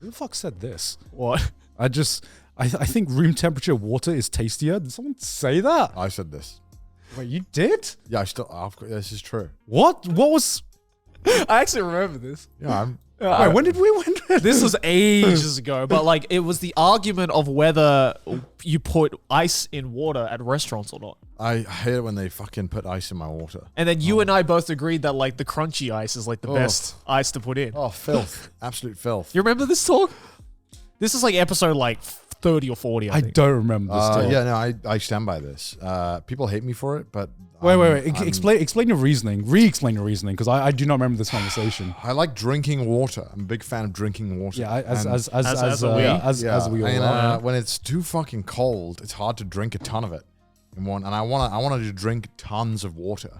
Who the fuck said this? What? I think room temperature water is tastier. Did someone say that? I said this. Wait, you did? Yeah, this is true. What? What was? I actually remember this. Yeah, Wait, when did we win? This was ages ago, but like it was the argument of whether you put ice in water at restaurants or not. I hate it when they fucking put ice in my water. And then you and I both agreed that like the crunchy ice is like the best ice to put in. Oh, filth. Absolute filth. You remember this talk? This is like episode like 30 or 40, I think. don't remember this. Talk. Yeah, no, I stand by this. People hate me for it, but Wait. Explain your reasoning. Re-explain your reasoning, because I do not remember this conversation. I like drinking water. I'm a big fan of drinking water. Yeah, as we all and, are. when it's too fucking cold, it's hard to drink a ton of it in one. And I wanted to drink tons of water,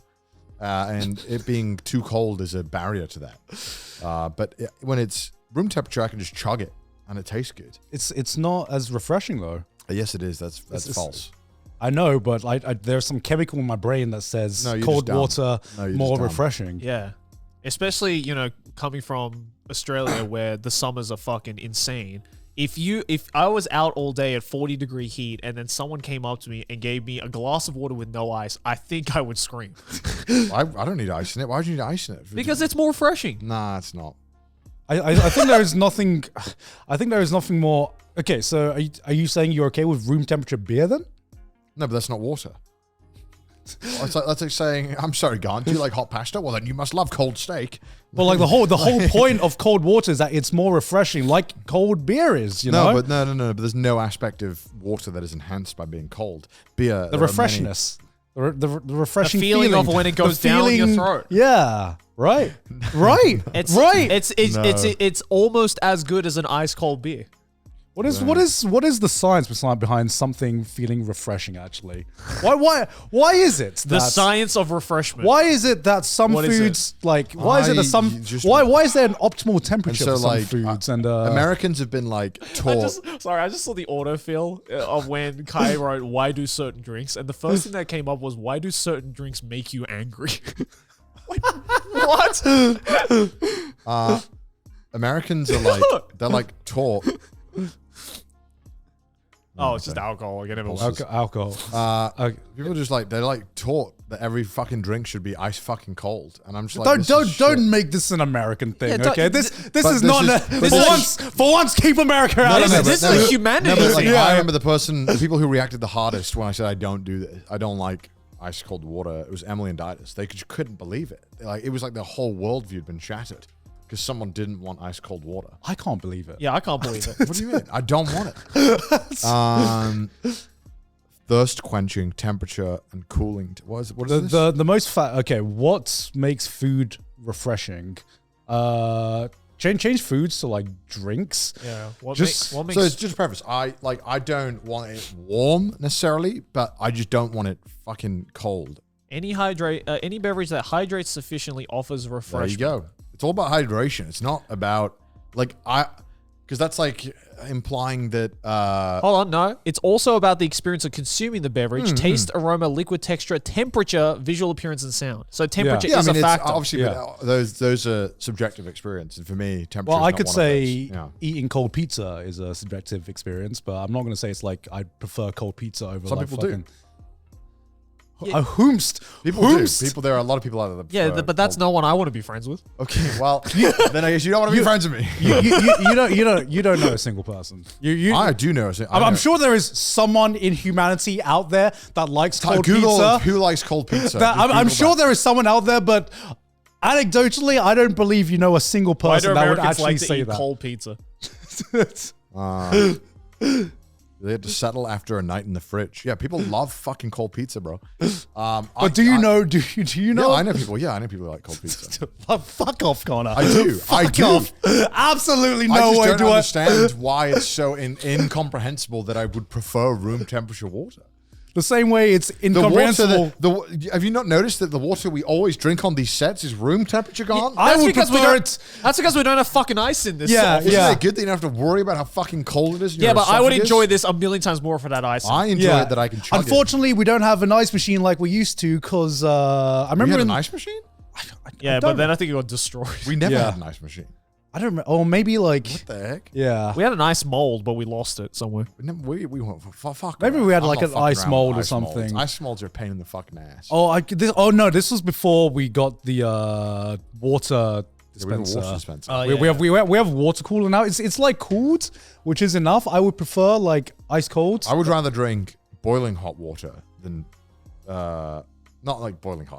and it being too cold is a barrier to that. But when it's room temperature, I can just chug it, and it tastes good. It's not as refreshing though. Yes, it is. That's false. I know, but there's some chemical in my brain that says cold water more refreshing. Yeah. Especially, you know, coming from Australia where the summers are fucking insane. If I was out all day at 40-degree heat and then someone came up to me and gave me a glass of water with no ice, I think I would scream. I don't need ice in it. Why would you need ice in it? Because it's more refreshing. Nah, it's not. I think there is nothing. I think there is nothing more. Okay, so are you saying you're okay with room temperature beer then? No, but that's not water. That's like saying, I'm sorry, Garnt, do you like hot pasta? Well, then you must love cold steak. Well, like the whole point of cold water is that it's more refreshing, like cold beer is, you know? But no. But there's no aspect of water that is enhanced by being cold. Beer. The refreshness. The refreshing feeling of when it goes down your throat. Yeah. Right. Right. It's almost as good as an ice cold beer. What is the science behind something feeling refreshing? Actually, why is it the science of refreshment? Why is it that some foods like why is there an optimal temperature for some foods? And Americans have been like taught. I just saw the autofill of when Kai wrote "Why do certain drinks?" and the first thing that came up was "Why do certain drinks make you angry?" What? Americans are like taught. Oh, it's just alcohol. Alcohol. People just they're taught that every fucking drink should be ice fucking cold, and I'm just don't make this an American thing, okay? For once, keep America out of it. This is a humanity thing. I remember the people who reacted the hardest when I said I don't do this. I don't like ice cold water. It was Emily and Didas. They couldn't believe it. It was like their whole worldview had been shattered. Because someone didn't want ice cold water. I can't believe it. Yeah, I can't believe it. What do you mean? I don't want it. Thirst quenching, temperature, and cooling. What is this? The most fat. Okay, what makes food refreshing? Change foods to like drinks. Yeah. What makes so it's just a preface. I don't want it warm necessarily, but I just don't want it fucking cold. Any beverage that hydrates sufficiently offers refreshment. There you go. It's all about hydration. It's not about because that's like implying that. Hold on, no. It's also about the experience of consuming the beverage, taste, aroma, liquid texture, temperature, visual appearance, and sound. So temperature is a factor. Obviously, but those are subjective experience, and for me, temperature. Well, I could say eating cold pizza is a subjective experience, but I'm not going to say it's like I prefer cold pizza over. Some people do. Yeah. People do. There are a lot of people out there. Yeah, but that's no one I want to be friends with. Okay, well, then I guess you don't want to be friends with me. You don't know a single person. I do know. I'm sure there is someone in humanity out there that likes cold pizza. Who likes cold pizza? I'm sure there is someone out there, but anecdotally, I don't believe you know a single person that would actually say that. Cold pizza. They had to settle after a night in the fridge. Yeah, people love fucking cold pizza, bro. But do you know? Do you know? Yeah, I know people. Yeah, I know people who like cold pizza. Fuck off, Connor. I do. Fuck off. Absolutely no way do I. I just don't understand why it's so incomprehensible that I would prefer room temperature water. The same way it's incomprehensible. Have you not noticed that the water we always drink on these sets is room temperature gone? That's because we don't have fucking ice in this. Yeah, Isn't it good that you don't have to worry about how fucking cold it is? Yeah, but I would enjoy this a million times more for that ice. I enjoy it that I can chug Unfortunately, we don't have an ice machine like we used to because I remember an ice machine. But then I think it got destroyed. We never had an ice machine. I don't remember. Or maybe like, What the heck? yeah. We had an ice mold, but we lost it somewhere. We went for fuck. Maybe around. we had I'm like not an fucking ice around mold with or something. Ice molds are a pain in the fucking ass. Oh no, this was before we got the water Yeah, we have a dispenser. water dispenser. Oh, We have water cooler now. It's like cooled, which is enough. I would prefer like ice cold. I would rather drink boiling hot water than not like boiling hot.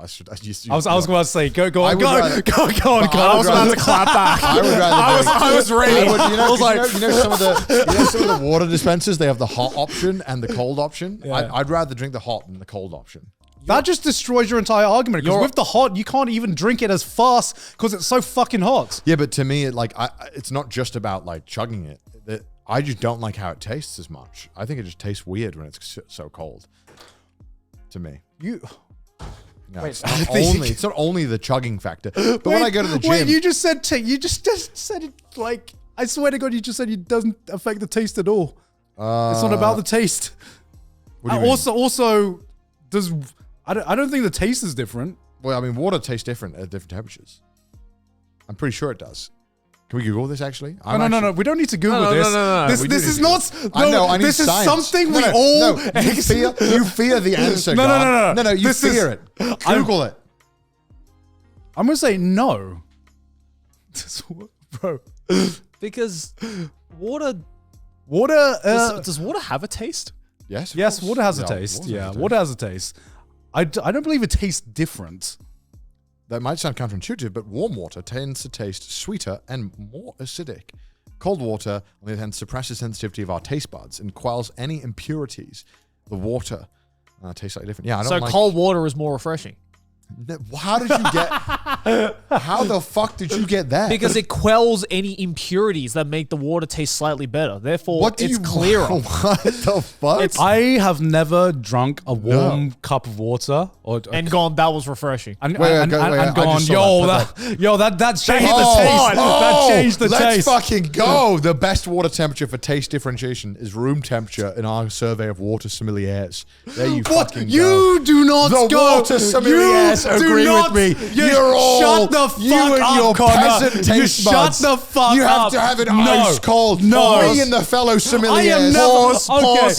I was going to say go I on would go rather- go on. I was about to clap back. I would rather. I was ready. You know some of the water dispensers. They have the hot option and the cold option. Yeah. I'd rather drink the hot than the cold option. That just destroys your entire argument because with the hot, you can't even drink it as fast because it's so fucking hot. Yeah, but to me, it's not just about like chugging it. I just don't like how it tastes as much. I think it just tastes weird when it's so cold. To me. No, Wait, it's not only the chugging factor, but when I go to the gym, wait, you just said said it like I swear to God, you just said it doesn't affect the taste at all. It's not about the taste. What do you mean? Also, does I don't think the taste is different. Well, I mean, water tastes different at different temperatures. I'm pretty sure it does. Can we Google this actually? No. We don't need to Google this. No. This is not. I know. I need this science. is something No, we no, all. no. You fear the answer. No. No. You This is- fear it. Google it. I'm gonna say no. Bro, Because water water. does water have a taste? Yes. of Yes, course. water has a Yeah, taste. water Yeah, has a taste. water has a taste. I don't believe it tastes different. That might sound counterintuitive, but warm water tends to taste sweeter and more acidic. Cold water, on the other hand, suppresses sensitivity of our taste buds and quells any impurities. The water tastes slightly different. Yeah, I don't So like... cold water is more refreshing. How did you get... How the fuck did you get that? Because it quells any impurities that make the water taste slightly better. Therefore, it's clearer. What the fuck? I have never drunk a warm cup of water And gone, that was refreshing. and Wait, gone, I just saw that changed the Oh, taste. That changed the let's taste. fucking go. The best water temperature for taste differentiation is room temperature in our survey of water sommeliers. There you What? fucking go. You do not The go. water sommeliers You do agree not- with me. You You're all shut the fuck you and up, your Connor. peasant You taste shut buds. the fuck You have up. to have it No. ice cold. No. Me and the fellow sommeliers. I am never. Pause,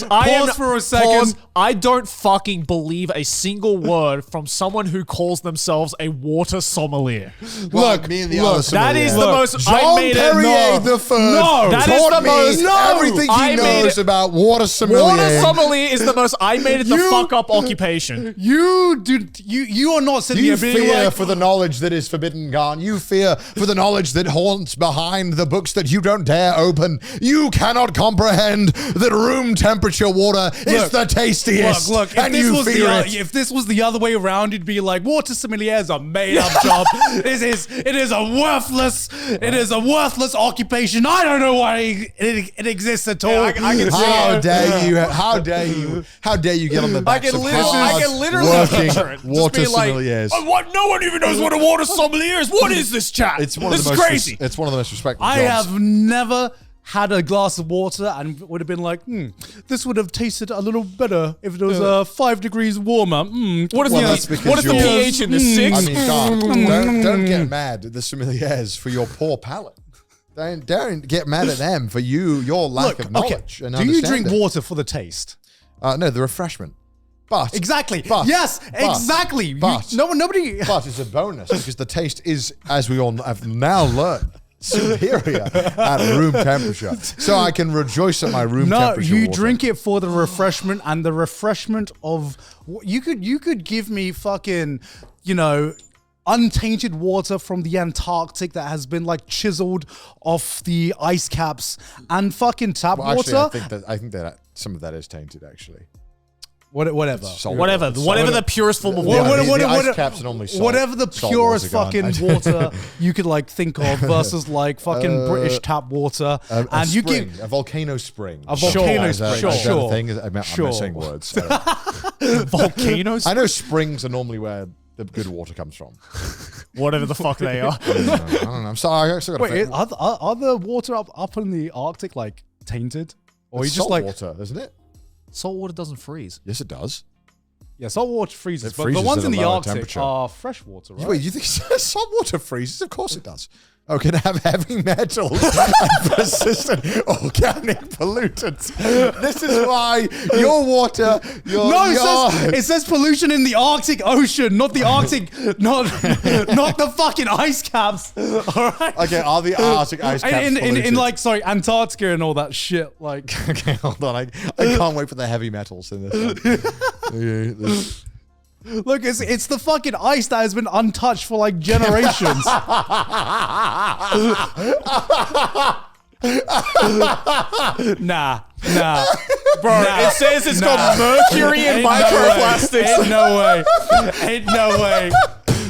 Okay, pause for a second. Pause. I don't fucking believe a single word from someone who calls themselves a water sommelier. Look, me and the other That is sommelier. the most. Jean I made it. Perrier the first No. That is taught the me most- No. everything I he made knows it- about water sommelier. Water sommelier is the most. I made it the You- fuck up occupation. You are not sitting You here being fear like, for the knowledge that is forbidden gone. You fear for the knowledge that haunts behind the books that you don't dare open. You cannot comprehend that room temperature water is the tastiest. Look, and you fear it. if this was the other way around, you'd be like, water sommeliers are made up job. It is a worthless occupation. I don't know why it exists at all. I can see How it. dare you? How dare you? How dare you get on the backs of I can literally hard-working picture it. Just water be like, sommeliers? "Oh, what? No one even knows what a water sommelier is. What is this chat? It's one this of the is most crazy. It's one of the most respectful I jobs. have never had a glass of water and would have been like, this would have tasted a little better if it was 5 degrees warmer. What is Well, that's the because what is the you're- pH in this? 6? I mean, God, don't get mad at the sommeliers for your poor palate. Don't get mad at them for your lack of knowledge. And Do you drink understanding. water for the taste? No, the refreshment. But Exactly. But, yes, but, exactly. But Nobody. But it's a bonus because the taste is, as we all have now learned, superior at room temperature. So I can rejoice at my room No, temperature. you water. drink it for the refreshment and the refreshment of. You could give me fucking, untainted water from the Antarctic that has been like chiseled off the ice caps and fucking tap Well, actually, water. I think that some of that is tainted. Actually, Whatever. Salt Whatever the purest form of water. the ice caps are normally salt. Whatever the Salt purest water gone. fucking water you could like think of versus like fucking British tap water, A and you spring, give a volcano spring. a volcano Is that- spring. is that a Sure. thing? I'm missing words. Volcanoes. I know springs are normally where the good water comes from. Whatever the fuck they are. I don't know. I'm sorry. I still got Wait, are the water up in the Arctic like tainted, or you just salt like water, isn't it? Salt water doesn't freeze. Yes, it does. Yeah, salt water freezes, It but the freezes ones at in a the lower Arctic temperature. are freshwater, right? Wait, you think salt water freezes? Of course it does. Oh, can it have heavy metals and persistent organic pollutants? This is why your water, it says pollution in the Arctic Ocean, not the Arctic, not the fucking ice caps. All right. Okay, are the Arctic ice caps in polluted? like Antarctica and all that shit. Like, Okay, hold on. I can't wait for the heavy metals in this one. look, it's the fucking ice that has been untouched for like generations. Nah. Bro, it says it's got mercury and microplastics. Ain't no way.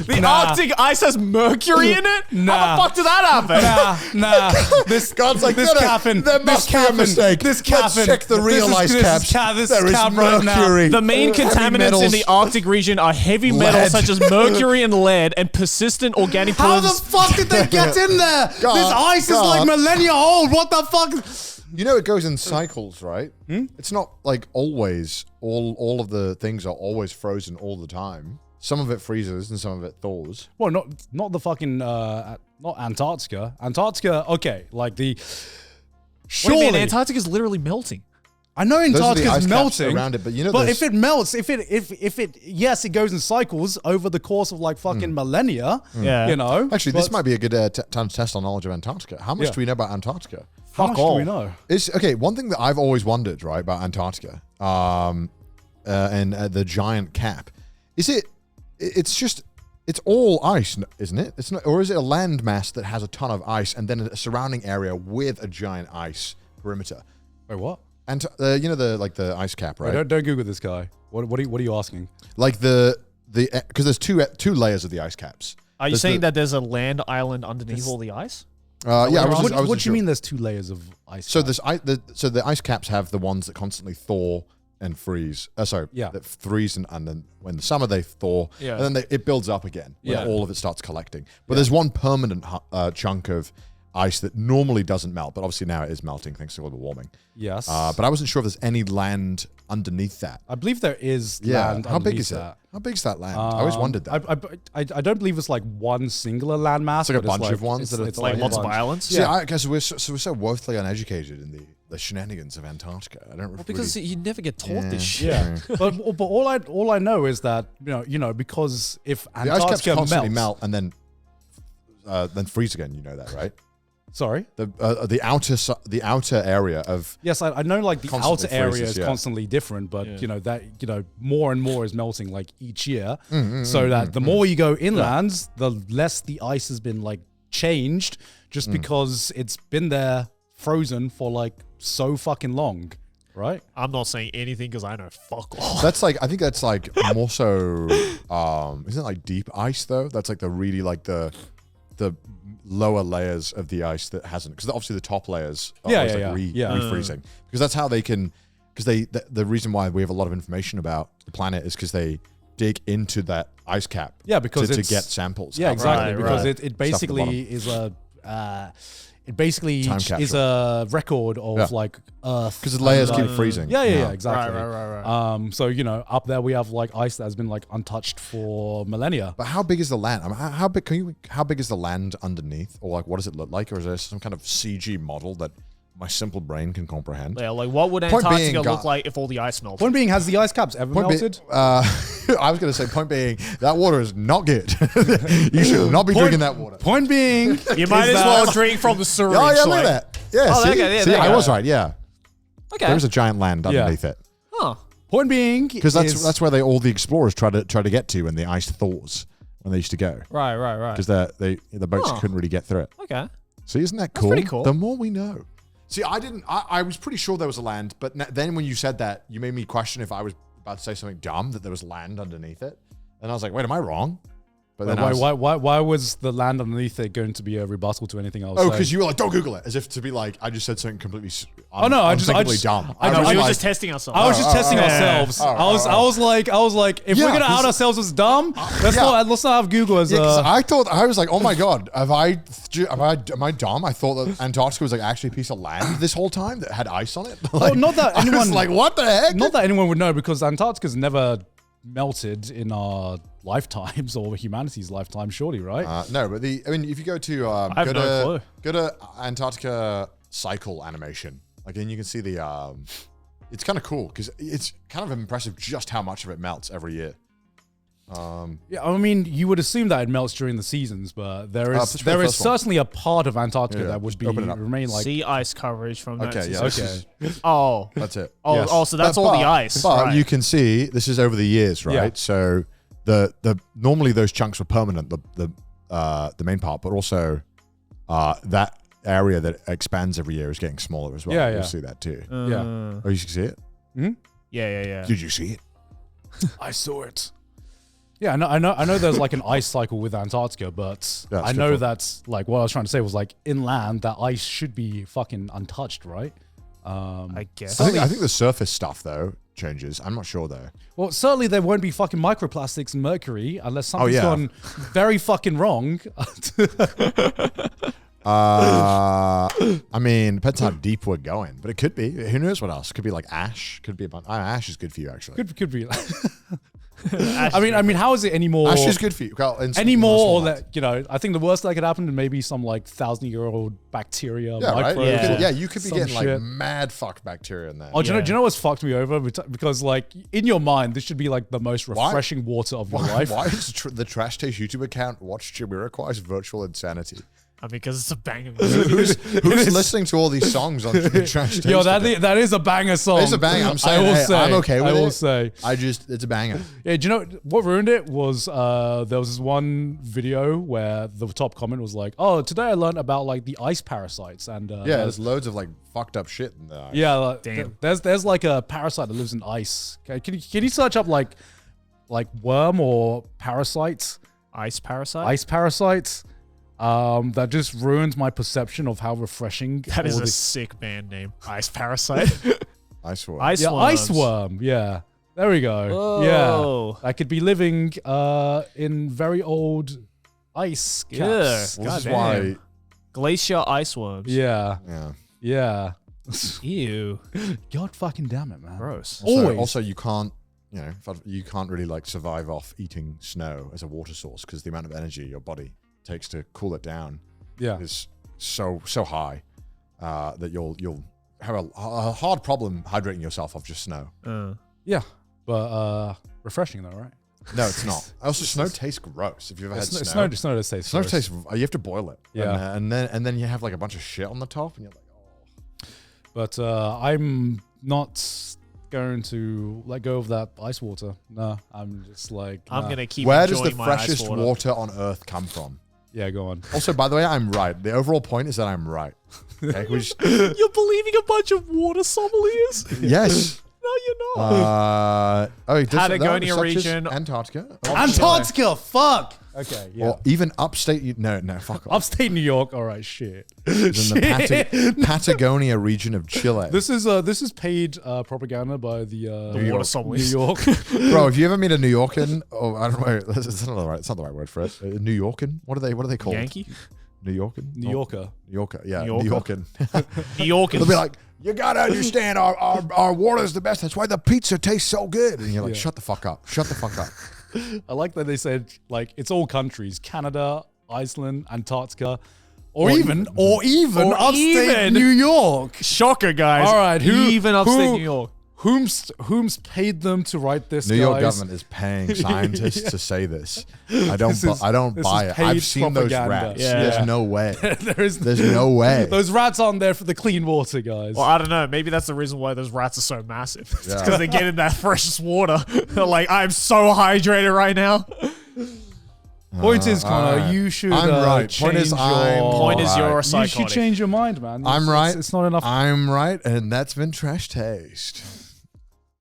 The Arctic ice has mercury in it? How the fuck did that happen? Nah. This God's like, this no, cabin. there must be a mistake. This Let's cabin. check the real ice caps. There is mercury. The main Heavy contaminants metals. in the Arctic region are heavy metals Lead. such as mercury and lead and persistent organic How the pollutants. fuck did they get in there? This ice is like millennia old. What the fuck? You know it goes in cycles, right? It's not like always, all of the things are always frozen all the time. Some of it freezes and some of it thaws. Well, not the fucking not Antarctica. Antarctica, okay, like the. What do Surely, you mean? Antarctica is literally melting. I know Those are the Antarctica ice is caps melting around it, but you know, But there's- if it melts, if it yes, it goes in cycles over the course of like fucking millennia. Yeah. You know. Actually, this but might be a good time to test our knowledge of Antarctica. How much Yeah. do we know about Antarctica? How much do we know? It's okay. One thing that I've always wondered, right, about Antarctica, and the giant cap, is it's all ice, isn't it? It's not, or is it a landmass that has a ton of ice and then a surrounding area with a giant ice perimeter? Wait, what? And you know the ice cap, right? Wait, don't Google this guy. What are you asking? Like because there's two layers of the ice caps. Are you There's saying the- that there's a land island underneath all the ice? Yeah. I wasn't What do you sure. mean? There's two layers of ice? So cap? the ice caps have the ones that constantly thaw and freeze. Yeah. That freeze and then when the summer they thaw, Yeah. and then it builds up again when Yeah. all of it starts collecting. But there's one permanent chunk of ice that normally doesn't melt, but obviously now it is melting thanks to global warming. Yes. But I wasn't sure if there's any land underneath that. I believe there is Yeah. land. How big underneath is it? that. How big is that land? I always wondered that. I don't believe it's like one singular landmass. It's like a but bunch of ones that It's like Yeah. lots of bunch. islands? See, I guess we're so woefully uneducated in the shenanigans of Antarctica. I don't Well, because really, you never get taught this shit. Yeah, but all I know is that you know because if the ice caps Antarctica constantly melts, melt and then freeze again. You know that, right? sorry. The outer area of Yes, I know like the Constantly outer area freezes, is yeah. constantly different, but Yeah. you know that more and more is melting like each year, Mm, so that the more you go inland, the less the ice has been like changed, just Mm. because it's been there frozen for like so fucking long, right? I'm not saying anything because I know fuck all. that's like I think that's like more so isn't it like deep ice though? That's like the really like the lower layers of the ice that hasn't, because obviously the top layers are Yeah, always yeah, like yeah. refreezing, because that's how they can, because the reason why we have a lot of information about the planet is because they dig into that ice cap Yeah, because to it's- get samples. Yeah, out. exactly. Right, Because right. it basically is a it basically Time is capsule. a record of Yeah. like Earth. Because the layers and, keep freezing. Yeah, exactly. Right. So up there we have like ice that has been like untouched for millennia. But how big is the land? I mean, how big is the land underneath, or like what does it look like, or is there some kind of CG model that my simple brain can comprehend? Yeah, like what would Point Antarctica being, look like if all the ice melted? Point being, has the ice caps ever Point melted? I was going to say, point being, that water is not good. You should not be drinking that water. Point being, You might is as well that- drink from the syringe. Oh yeah, look like- at that. Yeah, Oh, see, there you go, yeah, see, there you I go. was right. Yeah, Okay. there's a giant land Yeah. underneath it, Huh. Point being, because that's is- that's where all the explorers try to get to when the ice thaws, when they used to go, Right. because the boats Huh. couldn't really get through it. Okay. See, isn't that cool? pretty cool. The more we know. See, I was pretty sure there was a land, but then when you said that, you made me question if I was about to say something dumb, that there was land underneath it. And I was like, wait, am I wrong? But then why was the land underneath it going to be a rebuttal to anything else? oh, because you were like, don't Google it, as if to be like, I just said something completely Oh, no, I just- dumb. I No, just- we were like- just testing ourselves. I was just testing yeah. ourselves. Oh, I was like, if Yeah, we're gonna out 'cause- ourselves as dumb, let's yeah. not have Google as Yeah, 'cause a. I was like, oh my god, am I dumb? I thought that Antarctica was like actually a piece of land this whole time that had ice on it. Like, not that I was anyone- like, what the heck? Not that anyone would know, because Antarctica's never melted in our lifetimes or humanity's lifetime, surely, right? No, but if you go to I have no go to Antarctica cycle animation, like, and you can see the it's kind of cool because it's kind of impressive just how much of it melts every year. Yeah, I mean, you would assume that it melts during the seasons, but there is certainly a part of Antarctica that would remain like sea ice coverage from that. Okay, yeah, okay. Oh, that's it. Oh, Yes. oh, so that's all the ice. But right. you can see this is over the years, right? Yeah. So the normally those chunks were permanent, the main part, but also that area that expands every year is getting smaller as well. Yeah, You'll yeah. see that too. Yeah. Oh, you can see it? Yeah. Did you see it? I saw it. Yeah, I know there's like an ice cycle with Antarctica, but Yeah, I know that's like what I was trying to say was like inland that ice should be fucking untouched, right? I guess. I think the surface stuff though changes. I'm not sure though. Well, certainly there won't be fucking microplastics and mercury unless something's yeah. gone very fucking wrong. I mean, depends how deep we're going, but it could be. Who knows what else? Could be like ash. Could be ash is good for you actually. could be. I mean, how is it anymore? Ash is good for you. Well, Anymore, or that I think the worst that could happen is maybe some like 1,000-year-old bacteria, Yeah, right. microbes. Yeah. You could be some getting shit. like mad fuck bacteria in there. Oh, do you know what's fucked me over? Because like in your mind, this should be like the most refreshing water of your life. Why is the Trash Taste YouTube account Watch Jamiroquai's Virtual Insanity? I mean, because it's a banger. Who's listening to all these songs on the Trash Taste? Yo, that is a banger song. It's a banger. I'm saying, I will say, I'm okay with it. I will say. It's a banger. Yeah, do you know what ruined it was there was this one video where the top comment was like, "Oh, today I learned about like the ice parasites," and There's loads of like fucked up shit in there. yeah, like, Damn. there's like a parasite that lives in ice. Okay, can you search up like worm or parasites? Ice parasite? Ice parasites. That just ruined my perception of how refreshing. That is all a this- sick band name. Ice parasite. Ice worm. Ice yeah, worms. ice worm. Yeah, there we go. Whoa. Yeah, I could be living in very old ice caps. Yeah. Well, this is Goddamn. why. Glacier ice worms. Yeah, Yeah. yeah. Ew. God fucking damn it, man. Gross. Always. Also, you can't. You can't really like survive off eating snow as a water source because the amount of energy your body takes to cool it down Yeah. is so high that you'll have a hard problem hydrating yourself off just snow. Yeah, but refreshing though, right? No, it's not. Also, snow tastes gross. If you've ever had snow, Snow does taste. snow gross. tastes. You have to boil it. Yeah. and then you have like a bunch of shit on the top, and you're like, oh. But I'm not going to let go of that ice water. No, I'm just like. I'm nah. going to keep Where does the enjoying my ice freshest water on Earth come from? Yeah, go on. Also, by the way, I'm right. The overall point is that I'm right. Okay, You're believing a bunch of water sommeliers? yes. No, you're not. Patagonia such as region. Antarctica. Antarctica, fuck. Okay, yeah. Or even upstate. No, fuck off. Upstate New York. All right, shit. In the Patagonia region of Chile. This is paid propaganda by the water sommeliers. New York. Bro, if you ever meet a New Yorkan, or I don't know, it's not the right word for it. A New Yorkan? What are they called? Yankee? New Yorkan? New Yorker. New Yorker, yeah. New New Yorker. Yorkan. New York. They'll be like, you gotta understand, our water's the best. That's why the pizza tastes so good. And you're like, Yeah. shut the fuck up. Shut the fuck up. I like that they said like it's all countries: Canada, Iceland, Antarctica, or even upstate New York. Shocker, guys. All right, even upstate New York. Whom's paid them to write this? New York guys? government is paying scientists to say this. I don't This is buy it. paid I've seen propaganda. those rats. Yeah. There's no way. There's no way. Those rats aren't there for the clean water, guys. Well, I don't know. Maybe that's the reason why those rats are so massive. It's Yeah. because they're getting that freshest water. They're like, I'm so hydrated right now. Point is, Connor, alright. you should. I'm right. Point is, change I'm your- Point is, you're a You psychotic. should change your mind, man. I'm right. It's not enough. I'm right, and that's been Trash Taste.